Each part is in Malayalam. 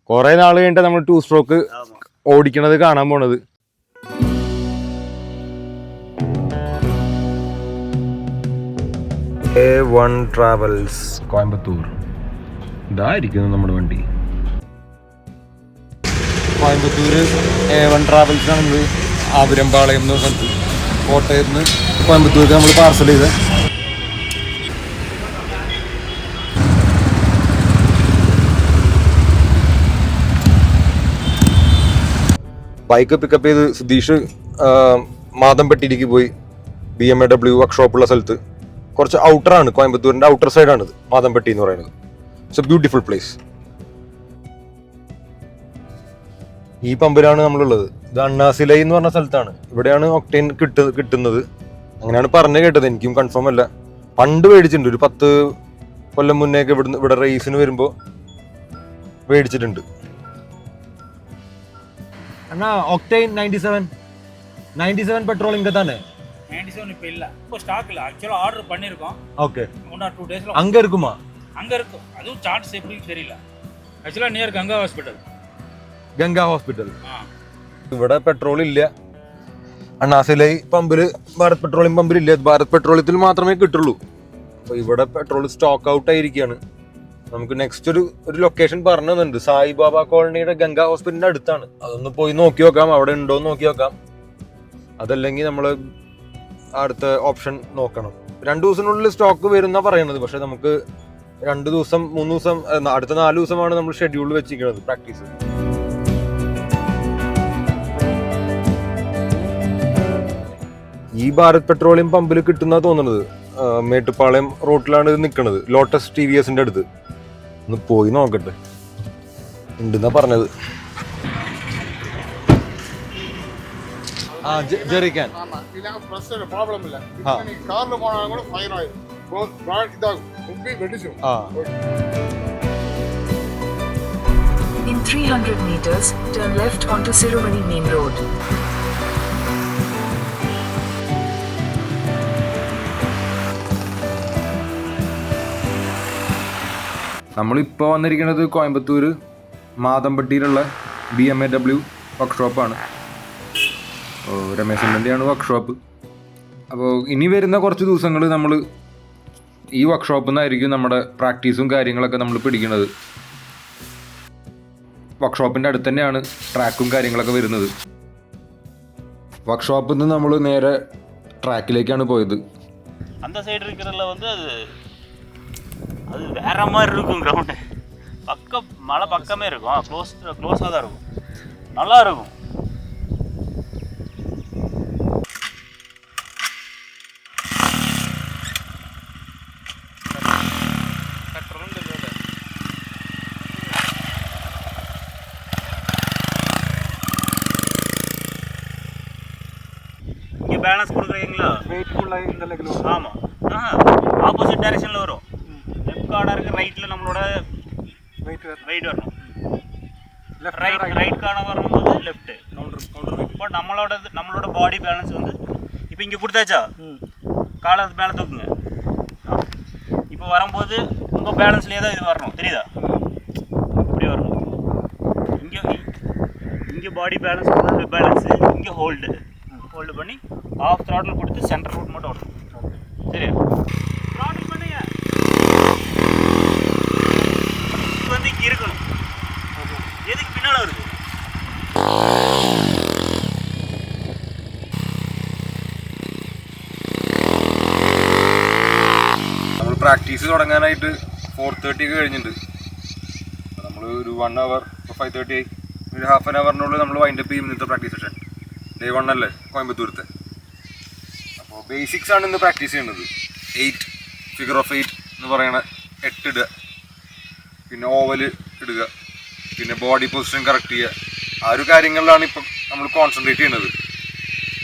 കുറെ നാൾ കഴിഞ്ഞിട്ട് നമ്മൾ 2 സ്ട്രോക്ക് ഓടിക്കണത് കാണാൻ പോണത്. A1 ട്രാവൽസ് കോയമ്പത്തൂർ, ഇതായിരിക്കുന്നു നമ്മുടെ വണ്ടി. കോയമ്പത്തൂർ A1 ട്രാവൽസിനാണ് നമ്മൾ ആപുരംപാളയം എന്ന സ്ഥലത്ത് കോട്ടയത്ത് നിന്ന് കോയമ്പത്തൂർക്ക് നമ്മൾ പാർസൽ ചെയ്ത്. ബൈക്ക് പിക്കപ്പ് ചെയ്ത് സുധീഷ് മാതമ്പട്ടിയിലേക്ക് പോയി. BMW വർക്ക്ഷോപ്പുള്ള സ്ഥലത്ത്, കുറച്ച് ഔട്ടറാണ്, കോയമ്പത്തൂരിന്റെ ഔട്ടർ സൈഡാണിത് മാതമ്പട്ടി എന്ന് പറയുന്നത്. It's A beautiful place. ഈ പമ്പിലാണ് നമ്മളുള്ളത്. ഇത് അണ്ണാസിലൈ എന്ന് പറഞ്ഞ സ്ഥലത്താണ്. ഇവിടെയാണ് ഒക്ടൈൻ കിട്ടുന്നത്. അങ്ങനെയാണ് പറഞ്ഞു കേട്ടത്, എനിക്കും കൺഫേം അല്ല. പണ്ട് മേടിച്ചിട്ടുണ്ട്, ഒരു 10 കൊല്ലം മുന്നേക്ക് ഇവിടെ റേസിന് വരുമ്പോൾ മേടിച്ചിട്ടുണ്ട്. அண்ணா ஒக்டேன் 97 பெட்ரோல் இங்க தானே? 97 இப்ப இல்ல, இப்போ ஸ்டாக் இல்ல. ஆக்சுவலா ஆர்டர் பண்ணிருக்கோம். ஓகே, 1 or 2 டேஸ்ல அங்க இருக்குமா? அங்க இருக்கும். அதுவும் சார்ட்ஸ் எப்படி தெரியல. ஆக்சுவலா நியர் கங்கா ஹாஸ்பிடல். ഇവിടെ പെട്രോൾ ഇല്ല. അണ്ണാസിലൈ പമ്പില്, ഭാരത് പെട്രോളിയം പമ്പിൽ ഇല്ല. ഭാരത് പെട്രോളിയത്തിൽ മാത്രമേ കിട്ടുള്ളൂ. അപ്പൊ ഇവിടെ പെട്രോൾ സ്റ്റോക്ക് ഔട്ട് ആയിരിക്കുകയാണ്. നമുക്ക് നെക്സ്റ്റ് ഒരു ലൊക്കേഷൻ പറഞ്ഞു തന്നിട്ടുണ്ട്. സായിബാബ കോളനിയുടെ ഗംഗാ ഹോസ്പിറ്റലിന്റെ അടുത്താണ്. അതൊന്ന് പോയി നോക്കി നോക്കാം, അവിടെ ഉണ്ടോ എന്ന് നോക്കി നോക്കാം. അതല്ലെങ്കിൽ നമ്മൾ അടുത്ത ഓപ്ഷൻ നോക്കണം. 2 ദിവസത്തിനുള്ളിൽ സ്റ്റോക്ക് വരുന്ന പറയണത്. പക്ഷെ നമുക്ക് 2 ദിവസം 3 ദിവസം അടുത്ത 4 ദിവസമാണ് നമ്മൾ ഷെഡ്യൂൾ വെച്ചിരിക്കുന്നത് പ്രാക്ടീസ്. ഈ ഭാരത് പെട്രോളിയം പമ്പിൽ കിട്ടുന്ന തോന്നുന്നത് മേട്ടുപ്പാളയം റോട്ടിലാണ് ഇത് നിൽക്കുന്നത്, ലോട്ടസ് TVSന്റെ അടുത്ത്. ഒന്ന് പോയി നോക്കട്ടെ, ഉണ്ടെന്നാ പറഞ്ഞത്. ജെറിക്കാൻ In 300 meters, turn left onto Sirumani Main Road. നമ്മളിപ്പോൾ വന്നിരിക്കുന്നത് കോയമ്പത്തൂർ മാതമ്പട്ടിയിലുള്ള BMW വർക്ക്ഷോപ്പാണ്. രമേശൻ്റെയാണ് വർക്ക്ഷോപ്പ്. അപ്പോൾ ഇനി വരുന്ന കുറച്ച് ദിവസങ്ങൾ നമ്മൾ ഈ വർക്ക്ഷോപ്പിൽ നിന്നായിരിക്കും നമ്മുടെ പ്രാക്ടീസും കാര്യങ്ങളൊക്കെ നമ്മൾ പിടിക്കുന്നത്. വർക്ക്ഷോപ്പിൻ്റെ അടുത്ത് തന്നെയാണ് ട്രാക്കും കാര്യങ്ങളൊക്കെ വരുന്നത്. വർക്ക്ഷോപ്പിൽ നിന്ന് നമ്മൾ നേരെ ട്രാക്കിലേക്കാണ് പോയത്. அந்த சைடு இருக்கிறதுல வந்து அது வேற மாதிரி இருக்கும். கிரவுண்டு பக்கம் மலை பக்கமே இருக்கும். க்ளோஸாக தான் இருக்கும், நல்லா இருக்கும். இங்கே பேலன்ஸ் கொடுக்குறீங்களா? வெயிட் ஃபுல்லாக இந்த லெக்கில். ஆமாம், ஆப்போசிட் டைரெக்ஷனில் வரும். லெஃப்ட் கார்டாக இருக்குது, ரைட்டில் நம்மளோட வெயிட் வரணும். ரைட் கார்டாக வரும்போது லெஃப்ட்டு கவுண்டர். இப்போ நம்மளோட பாடி பேலன்ஸ் வந்து இப்போ இங்கே கொடுத்தாச்சா, காலை மேலே தூக்குங்க. இப்போ வரும்போது உங்கள் பேலன்ஸ்லேயே தான் இது வரணும், தெரியுதா? இப்படி வரணும். இங்கே பாடி பேலன்ஸ் பேலன்ஸு, இங்கே ஹோல்டு பண்ணி ஆஃப் த்ராட்டில் கொடுத்து சென்டர் ரூட் மட்டும் வரணும். சரியா? த்ராட்டில் பண்ணுங்க. இது வந்து இங்கே இருக்கணும். எதுக்கு பின்னால் வருது? നമ്മൾ പ്രാക്ടീസ് തുടങ്ങാനായിട്ട് 4:30 കഴിഞ്ഞിട്ടുണ്ട്. നമ്മൾ ഒരു 1 hour, 5:30 ആയി, ഒരു ഹാഫ് ആൻ അവറിനുള്ളിൽ നമ്മൾ വൈൻഡപ്പ് ചെയ്യും ഇന്നത്തെ പ്രാക്ടീസ് സെഷൻ. Day 1 അല്ലേ കോയമ്പത്തൂരത്തെ. അപ്പോൾ ബേസിക്സ് ആണ് ഇന്ന് പ്രാക്ടീസ് ചെയ്യുന്നത്. 8 ഫിഗർ ഓഫ് 8 എന്ന് പറയുന്ന 8 ഇടുക, പിന്നെ ഓവല് ഇടുക, പിന്നെ ബോഡി പൊസിഷൻ കറക്റ്റ് ചെയ്യുക. ആ ഒരു കാര്യങ്ങളിലാണ് ഇപ്പം നമ്മൾ കോൺസെൻട്രേറ്റ് ചെയ്യുന്നത്.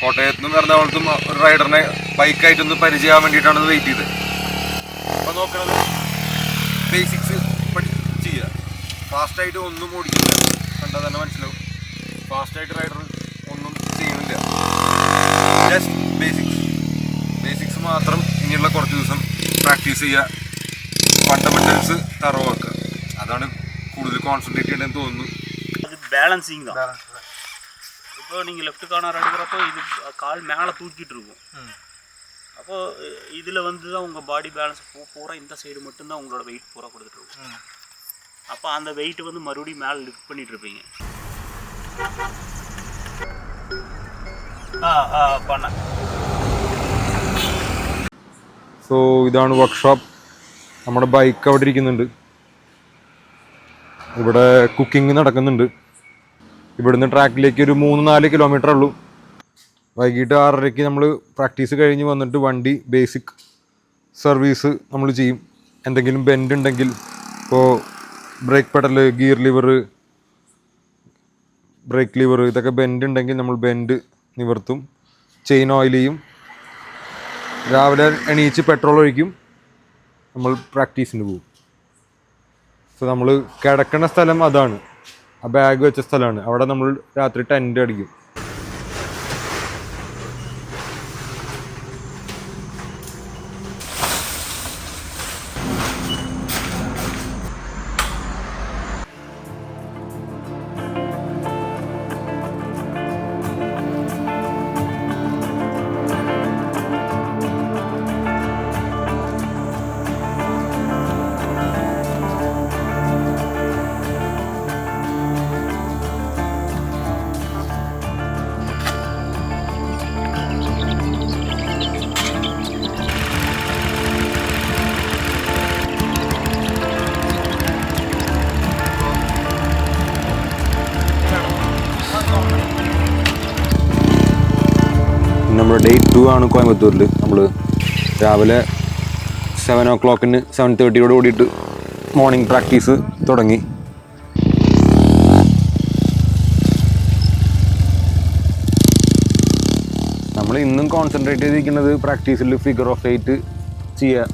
കോട്ടയത്തു നിന്നും എറണാകുളത്തും ഒരു റൈഡറിനെ ബൈക്കായിട്ടൊന്ന് പരിചയമാകാൻ വേണ്ടിയിട്ടാണ് ഇത് വെയിറ്റ് ചെയ്തത്. അപ്പോൾ നോക്കണത് ബേസിക്സ് ചെയ്യുക. ഫാസ്റ്റായിട്ട് ഒന്നും ഓടിക്കില്ല, കണ്ടാൽ തന്നെ മനസ്സിലാവും. ഫാസ്റ്റായിട്ട് റൈഡർ ഒന്നും ചെയ്യണില്ല. ജസ്റ്റ് ബേസിക്സ് മാത്രം ഇനിയുള്ള കുറച്ച് ദിവസം പ്രാക്ടീസ് ചെയ്യുക. ഫണ്ടമെന്റൽസ് തറവാക്കുക. അതാണ് കൂടുതൽ കോൺസെൻട്രേറ്റ് ചെയ്യണമെന്ന് തോന്നുന്നു. அது பேலன்சிங் தான். இப்போ நீங்கள் லெஃப்ட் கார்னர் அடிக்கிறப்போ இது கால் மேலே தூக்கிட்டு இருக்கும். அப்போது இதில் வந்து தான் உங்கள் பாடி பேலன்ஸ் பூரா இந்த சைடு மட்டும்தான் உங்களோட வெயிட் பூரா கொடுத்துட்டு இருக்கும். அப்போ அந்த வெயிட் வந்து மறுபடியும் மேலே லிஃப்ட் பண்ணிட்டு இருப்பீங்க. பண்ண സോ ഇതാണ് വർക്ക്ഷോപ്പ്. നമ്മുടെ ബൈക്ക് അവിടെ ഇരിക്കുന്നുണ്ട്. ഇവിടെ കുക്കിംഗ് നടക്കുന്നുണ്ട്. ഇവിടുന്ന് ട്രാക്കിലേക്ക് ഒരു 3-4 കിലോമീറ്റർ ഉള്ളൂ. വൈകിട്ട് 6:30 നമ്മൾ പ്രാക്ടീസ് കഴിഞ്ഞ് വന്നിട്ട് വണ്ടി ബേസിക് സർവീസ് നമ്മൾ ചെയ്യും. എന്തെങ്കിലും ബെൻഡ് ഉണ്ടെങ്കിൽ, ഇപ്പോൾ brake pedal, gear lever, break liver ഇതൊക്കെ ബെൻഡ് ഉണ്ടെങ്കിൽ നമ്മൾ ബെൻഡ് നിവർത്തും. ചെയിൻ ഓയിൽ ചെയ്യും. രാവിലെ എണീച്ച് പെട്രോൾ ഒഴിക്കും. നമ്മൾ പ്രാക്ടീസിന് പോകും. സോ നമ്മൾ കിടക്കുന്ന സ്ഥലം അതാണ്. ആ ബാഗ് വെച്ച സ്ഥലമാണ്. അവിടെ നമ്മൾ രാത്രി ടെൻ്റ് അടിക്കും. നമ്മുടെ ഡേ 2 ആണ് കോയമ്പത്തൂരിൽ. നമ്മൾ രാവിലെ 7 o'clock 7:30 ഓടിയിട്ട് മോർണിംഗ് പ്രാക്ടീസ് തുടങ്ങി. നമ്മൾ ഇന്നും കോൺസെൻട്രേറ്റ് ചെയ്തിരിക്കുന്നത് പ്രാക്ടീസിൽ ഫിഗർ ഓഫ് 8 ചെയ്യുക,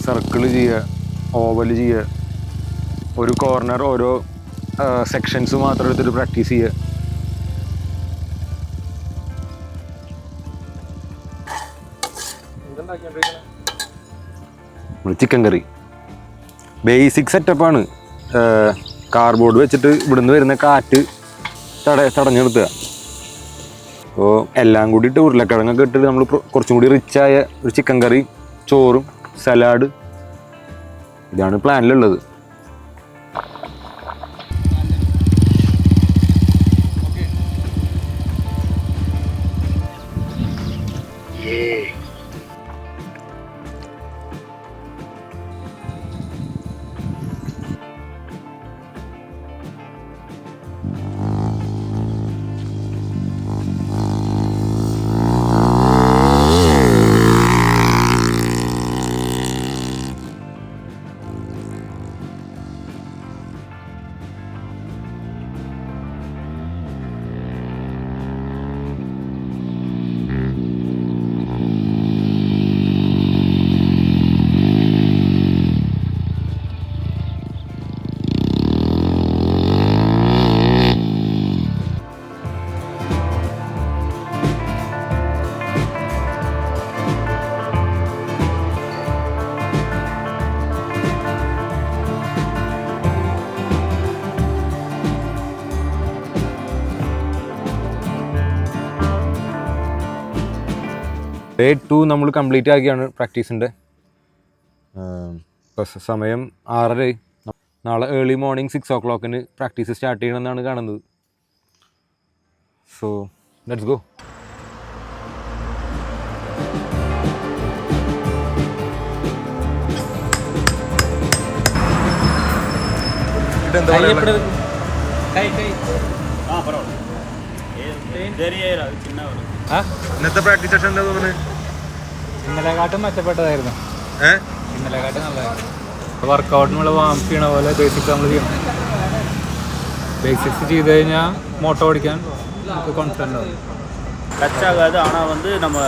സർക്കിൾ ചെയ്യുക, ഓവൽ ചെയ്യുക, ഒരു കോർണർ ഓരോ സെക്ഷൻസ് മാത്രം എടുത്തിട്ട് പ്രാക്ടീസ് ചെയ്യുക. ചിക്കൻ കറി ബേസിക് സെറ്റപ്പാണ്. കാർബോർഡ് വെച്ചിട്ട് ഇവിടുന്ന് വരുന്ന കാറ്റ് തടഞ്ഞു നിർത്തുക. അപ്പോൾ എല്ലാം കൂടിയിട്ട് ഉരുളക്കിഴങ്ങൊക്കെ ഇട്ടിട്ട് നമ്മൾ കുറച്ചും കൂടി റിച്ചായ ഒരു ചിക്കൻ കറി, ചോറും സലാഡ്, ഇതാണ് പ്ലാനിലുള്ളത്. ഡേ 2 നമ്മൾ കംപ്ലീറ്റ് ആക്കിയാണ് പ്രാക്ടീസിൻ്റെ. ഇപ്പോൾ സമയം 6:30. നാളെ early morning 6 o'clock practice start ചെയ്യണമെന്നാണ് കാണുന്നത്. So let's go. ഇന്നത്തെ പ്രാക്ടീസ് സെഷൻ എന്താ തോന്നുന്നത്? ഇന്നലെക്കാട്ടും മെച്ചപ്പെട്ടതായിരുന്നു. ഇന്നലെക്കാട്ടും നല്ലതായിരുന്നു. വർക്കൗട്ടിനുള്ള വാം ചെയ്യണ പോലെ ബേസിക്സ് നമ്മൾ ചെയ്യണം. ബേസിക്സ് ചെയ്ത് കഴിഞ്ഞാൽ മോട്ടോ ഓടിക്കാൻ നമുക്ക് കോൺഫിഡൻ്റ് ആവും. டச் ஆகாது. ஆனால் வந்து நம்ம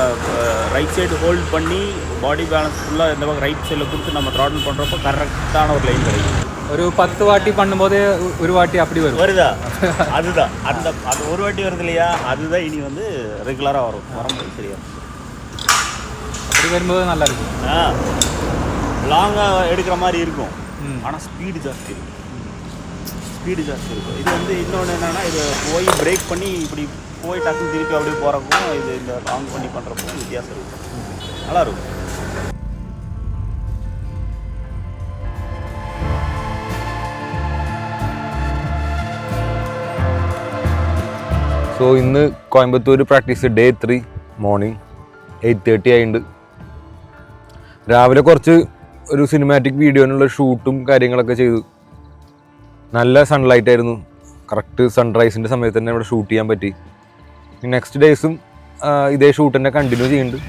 ரைட் சைடு ஹோல்ட் பண்ணி பாடி பேலன்ஸ் ஃபுல்லாக இந்த பக்கம் ரைட் சைடில் கொடுத்து நம்ம த்ராட்டில் பண்ணுறப்போ கரெக்டான ஒரு லைன் கிடைக்கும். ഒരു 10 വാട്ടി பண்ணும்போது ഒരു വാട്ടി அப்படி வருதா? அதுதான் அது ஒரு வாட்டி வருது இல்லையா, அதுதான் இனி வந்து ரெகுலராக வரும்போது சரியா அப்படி வரும்போது நல்லா இருக்கும். லாங்காக எடுக்கிற மாதிரி இருக்கும், ஆனால் ஸ்பீடு ஜாஸ்தி இருக்கும். இது வந்து இன்னொன்று என்னென்னா, இது போய் பிரேக் பண்ணி இப்படி போய் டக்குன்னு திருப்பி அப்படியே போகிறப்போ இது இந்த லாங் பண்ணி பண்ணுறப்போ வித்தியாசம் இருக்கும், நல்லாயிருக்கும். സോ ഇന്ന് കോയമ്പത്തൂർ പ്രാക്ടീസ് ഡേ 3 മോർണിംഗ് 8:30 ആയിട്ടുണ്ട്. രാവിലെ കുറച്ച് ഒരു സിനിമാറ്റിക് വീഡിയോനുള്ള ഷൂട്ടും കാര്യങ്ങളൊക്കെ ചെയ്തു. നല്ല സൺലൈറ്റ് ആയിരുന്നു, കറക്റ്റ് സൺറൈസിൻ്റെ സമയത്ത് തന്നെ ഇവിടെ ഷൂട്ട് ചെയ്യാൻ പറ്റി. നെക്സ്റ്റ് ഡേയ്സും ഇതേ ഷൂട്ട് തന്നെ കണ്ടിന്യൂ ചെയ്യുന്നുണ്ട്.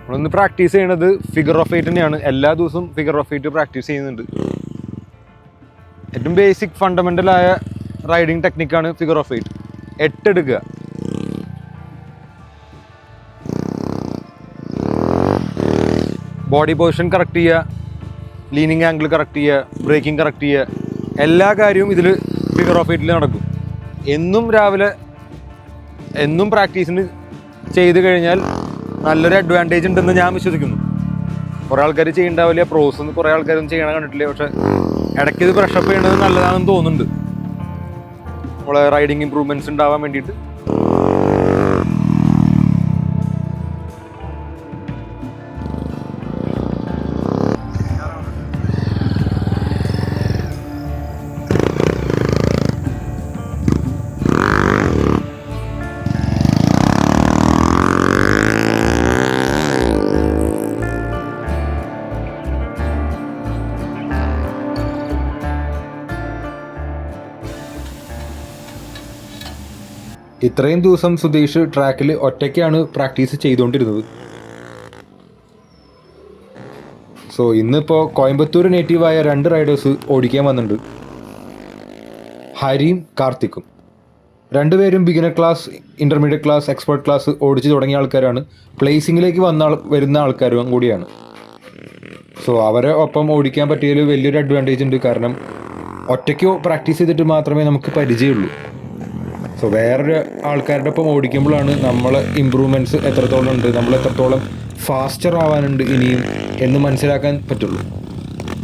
നമ്മളൊന്ന് പ്രാക്ടീസ് ചെയ്യണത് ഫിഗർ ഓഫ് 8 തന്നെയാണ്. എല്ലാ ദിവസവും ഫിഗർ ഓഫ് 8 പ്രാക്ടീസ് ചെയ്യുന്നുണ്ട്. ഏറ്റവും ബേസിക് ഫണ്ടമെൻ്റലായ റൈഡിങ് ടെക്നിക്കാണ് ഫിഗർ ഓഫ് 8. 8 എടുക്കുക, ബോഡി പൊസിഷൻ കറക്റ്റ് ചെയ്യുക, ലീനിങ് ആംഗിൾ കറക്റ്റ് ചെയ്യുക, ബ്രേക്കിംഗ് കറക്റ്റ് ചെയ്യുക, എല്ലാ കാര്യവും ഇതിൽ ഫിഗർ ഓഫ് 8 നടക്കും. എന്നും രാവിലെ എന്നും പ്രാക്ടീസിന് ചെയ്ത് കഴിഞ്ഞാൽ നല്ലൊരു അഡ്വാൻറ്റേജ് ഉണ്ടെന്ന് ഞാൻ വിശ്വസിക്കുന്നു. കുറേ ആൾക്കാർ ചെയ്യണ്ടാവില്ല, പ്രോസ് ഒന്നും കുറേ ആൾക്കാരൊന്നും ചെയ്യണം കണ്ടിട്ടില്ല. പക്ഷേ ഇടയ്ക്ക് ഇത് ബ്രഷപ്പ് ചെയ്യണത് നല്ലതാണെന്ന് തോന്നുന്നുണ്ട്, നമ്മളെ റൈഡിങ് ഇമ്പ്രൂവ്മെൻറ്റ്സ് ഉണ്ടാവാൻ വേണ്ടിയിട്ട്. ഇത്രയും ദിവസം സുധീഷ് ട്രാക്കിൽ ഒറ്റയ്ക്കാണ് പ്രാക്ടീസ് ചെയ്തുകൊണ്ടിരുന്നത്. സോ ഇന്നിപ്പോൾ കോയമ്പത്തൂർ നേറ്റീവായ 2 റൈഡേഴ്സ് ഓടിക്കാൻ വന്നിട്ടുണ്ട്, ഹരിയും കാർത്തിക്കും. രണ്ടുപേരും beginner class, intermediate class, expert class ഓടിച്ച് തുടങ്ങിയ ആൾക്കാരാണ്. പ്ലേസിങ്ങിലേക്ക് വരുന്ന ആൾക്കാരും കൂടിയാണ്. സോ അവരെ ഒപ്പം ഓടിക്കാൻ പറ്റിയതിൽ വലിയൊരു അഡ്വാൻറ്റേജ് ഉണ്ട്. കാരണം ഒറ്റയ്ക്ക് പ്രാക്ടീസ് ചെയ്തിട്ട് മാത്രമേ നമുക്ക് പരിചയമുള്ളൂ. സോ വേറൊരു ആൾക്കാരുടെ ഒപ്പം ഓടിക്കുമ്പോഴാണ് നമ്മളെ ഇമ്പ്രൂവ്മെൻറ്റ്സ് എത്രത്തോളം ഉണ്ട്, നമ്മൾ എത്രത്തോളം ഫാസ്റ്റർ ആവാനുണ്ട് ഇനിയും എന്ന് മനസ്സിലാക്കാൻ പറ്റുള്ളൂ.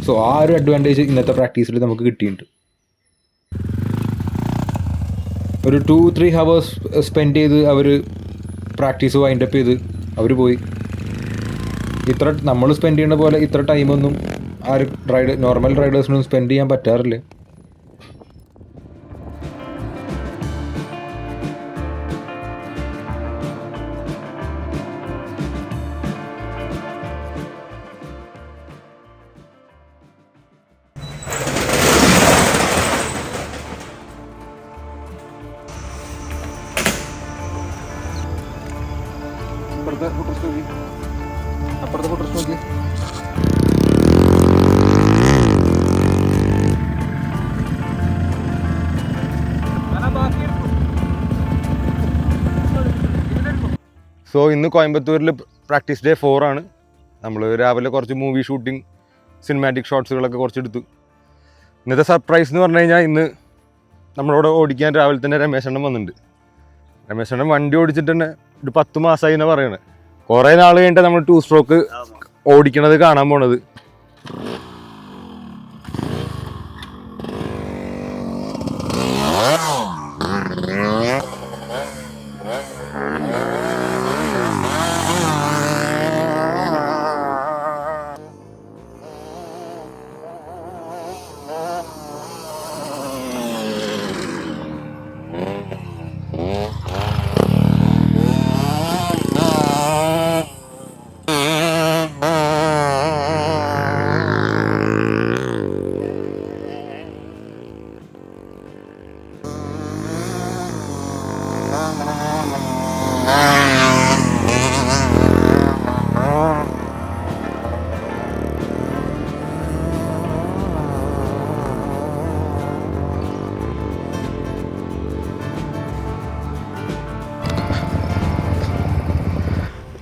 സോ ആ ഒരു അഡ്വാൻറ്റേജ് ഇന്നത്തെ പ്രാക്ടീസിൽ നമുക്ക് കിട്ടിയിട്ടുണ്ട്. ഒരു 2-3 hours സ്പെൻഡ് ചെയ്ത് അവർ പ്രാക്ടീസ് വൈൻഡപ്പ് ചെയ്ത് അവർ പോയി. ഇത്ര നമ്മൾ സ്പെൻഡ് ചെയ്യുന്ന പോലെ ഇത്ര ടൈമൊന്നും നോർമൽ റൈഡേഴ്സിനൊന്നും സ്പെൻഡ് ചെയ്യാൻ പറ്റാറില്ല. അപ്പുറത്തെ ഫുട്ടർസ് നോക്കി. സോ ഇന്ന് കോയമ്പത്തൂരിൽ പ്രാക്ടീസ് ഡേ 4 ആണ്. നമ്മൾ രാവിലെ കുറച്ച് മൂവി ഷൂട്ടിങ്, സിനിമാറ്റിക് ഷോട്ട്സുകളൊക്കെ കുറച്ചെടുത്തു. ഇന്നത്തെ സർപ്രൈസ് എന്ന് പറഞ്ഞു കഴിഞ്ഞാൽ ഇന്ന് നമ്മളോട് ഓടിക്കാൻ രാവിലെ തന്നെ രമേശണ്ണൻ വന്നിട്ടുണ്ട്. രമേശണ്ണൻ വണ്ടി ഓടിച്ചിട്ട് തന്നെ ഒരു 10 മാസമായി എന്നാണ് പറയണത്. കുറേ നാൾ കഴിഞ്ഞിട്ട് നമ്മൾ 2 സ്ട്രോക്ക് ഓടിക്കണത് കാണാൻ പോണത്.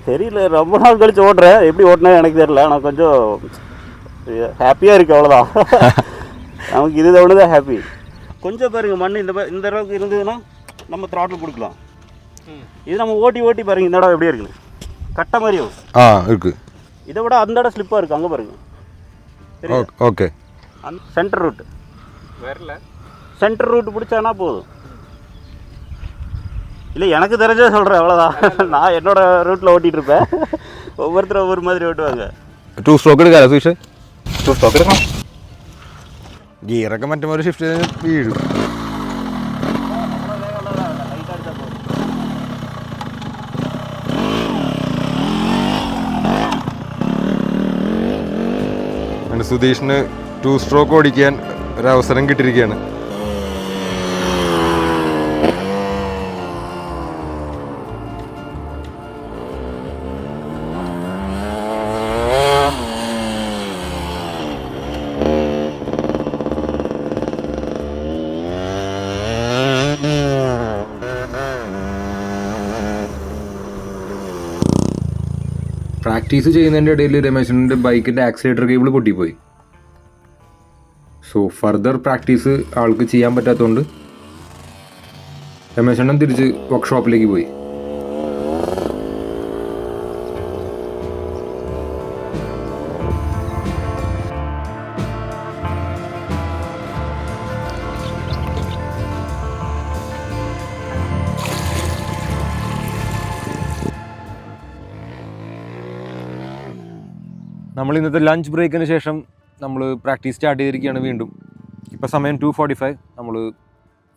தெரியல, ரொம்ப நாள் கழிச்சு ஓட்டுறேன். எப்படி ஓட்டினேன் எனக்கு தெரியல. ஆனால் கொஞ்சம் ஹாப்பியாக இருக்குது, அவ்வளோதான். நமக்கு இது ஒன்று தான் ஹாப்பி. கொஞ்சம் பாருங்கள், மண் இந்த அளவுக்கு இருந்ததுன்னா நம்ம த்ராட்டில் கொடுக்கலாம். இது நம்ம ஓட்டி பாருங்கள், இந்த இடம் எப்படி இருக்குன்னு கட்ட மாதிரியும் இருக்குது. இதை விட அந்த இடம் ஸ்லிப்பாக இருக்குது, அங்கே பாருங்கள். ஓகே, அந்த சென்டர் ரூட்டு வரல, சென்டர் ரூட்டு பிடிச்சானா போதும். இல்லை, எனக்கு தெரிஞ்சே சொல்கிறேன், அவ்வளோதான். நான் என்னோட ரூட்டில் ஓட்டிகிட்டு இருப்பேன். ஒவ்வொருத்தரும் ஒவ்வொரு மாதிரி ഓട്ടുവാங்க. 2 സ്ട്രോക്ക് എടുക്കാമല്ലോ സുഷേ? 2 സ്ട്രോക്ക് എടുക്കാം. ഗിയറൊക്കെ മറ്റേ ഒരു ഷിഫ്റ്റ് വീഴും. സുധീഷിന് 2 സ്ട്രോക്ക് ഓടിക്കാൻ ഒരവസരം കിട്ടിയിരിക്കുകയാണ്. പ്രാക്ടീസ് ചെയ്യുന്നതിൻ്റെ ഇടയിൽ രമേശൻ്റെ ബൈക്കിൻ്റെ ആക്സിലേറ്റർ കേബിൾ പൊട്ടിപ്പോയി. സോ ഫർദർ പ്രാക്ടീസ് ആൾക്ക് ചെയ്യാൻ പറ്റാത്തതുകൊണ്ട് രമേശണ്ണൻ തിരിച്ച് വർക്ക്ഷോപ്പിലേക്ക് പോയി. നമ്മൾ ഇന്നത്തെ ലഞ്ച് ബ്രേക്കിന് ശേഷം നമ്മൾ പ്രാക്ടീസ് സ്റ്റാർട്ട് ചെയ്തിരിക്കുകയാണ് വീണ്ടും. ഇപ്പോൾ സമയം 2:45. നമ്മൾ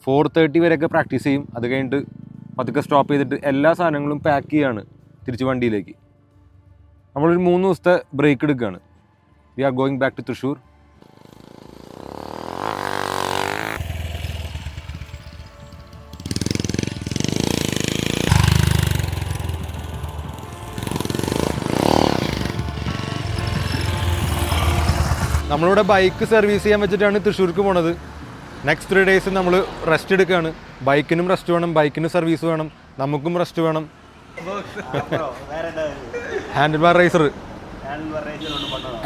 4:30 വരെയൊക്കെ പ്രാക്ടീസ് ചെയ്യും. അത് കഴിഞ്ഞിട്ട് പതുക്കെ സ്റ്റോപ്പ് ചെയ്തിട്ട് എല്ലാ സാധനങ്ങളും പാക്ക് ചെയ്യുകയാണ് തിരിച്ച് വണ്ടിയിലേക്ക്. നമ്മളൊരു 3 ദിവസത്തെ ബ്രേക്ക് എടുക്കുകയാണ്. We are going back to Thrissur. നമ്മളിവിടെ ബൈക്ക് സർവീസ് ചെയ്യാൻ വെച്ചിട്ടാണ് തൃശ്ശൂർക്ക് പോണത്. നെക്സ്റ്റ് 3 days നമ്മൾ റെസ്റ്റ് എടുക്കുകയാണ്. ബൈക്കിനും റെസ്റ്റ് വേണം, ബൈക്കിനും സർവീസ് വേണം, നമുക്കും റെസ്റ്റ് വേണം. Handle bar riser,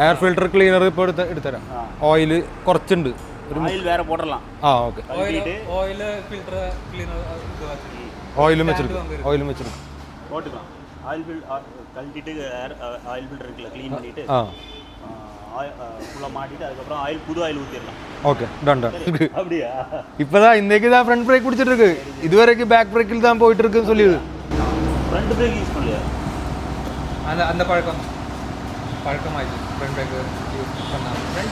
air filter cleaner ഇപ്പോൾ എടുത്തരാം. ഓയിൽ കുറച്ചുണ്ട്, ഓക്കെ. ഓയിലും വെച്ചെടുക്കും. Okay, done done. இப்போதான் இன்னைக்கு தான் ஃப்ரண்ட் பிரேக் பிடிச்சிட்டு இருக்கு. இதுவரைக்கும் பேக் பிரேக்கில் தான் போயிட்டு இருக்குன்னு சொல்லியது. ஃப்ரண்ட் பிரேக் யூஸ் பண்ணலையா? அந்த பழக்கமாயிடுச்சு. ஃப்ரண்ட் பிரேக் யூஸ் பண்ணாங்க.